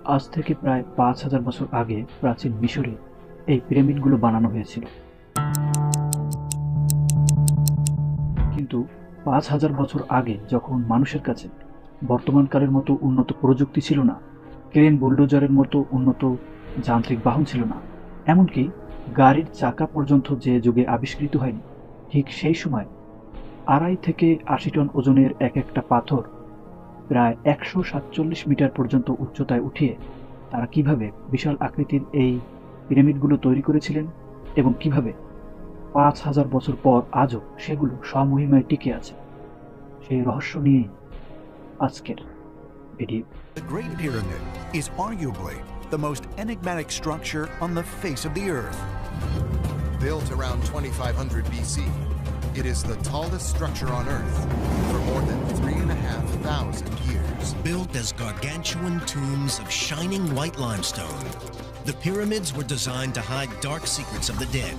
আজ থেকে প্রায় ৫,০০০ বছর আগে প্রাচীন মিশরে এই পিরামিডগুলো বানানো হয়েছিল। কিন্তু ৫,০০০ বছর আগে যখন মানুষের কাছে বর্তমানকালের মতো উন্নত প্রযুক্তি ছিল না, ক্রেন বুলডোজারের মতো উন্নত যান্ত্রিক বাহন ছিল না, এমনকি গাড়ির চাকা পর্যন্ত যে যুগে আবিষ্কৃত হয়নি, ঠিক সেই সময় ২.৫ থেকে ৮০ টন ওজনের এক একটা পাথর প্রায় ১৪৭ মিটার পর্যন্ত উচ্চতায় উঠিয়ে তারা কিভাবে বিশাল আকৃতির এই পিরামিডগুলো তৈরি করেছিলেন এবং কিভাবে ৫,০০০ বছর পর আজও সেগুলো স্বমহিমায় টিকে আছে, সেই রহস্য নিয়েই আজকের video. The Great Pyramid is arguably the most enigmatic structure on the face of the Earth. Built around 2500 BC, it is the tallest structure on Earth for more than 3,500 years. Built as gargantuan tombs of shining white limestone, the pyramids were designed to hide dark secrets of the dead,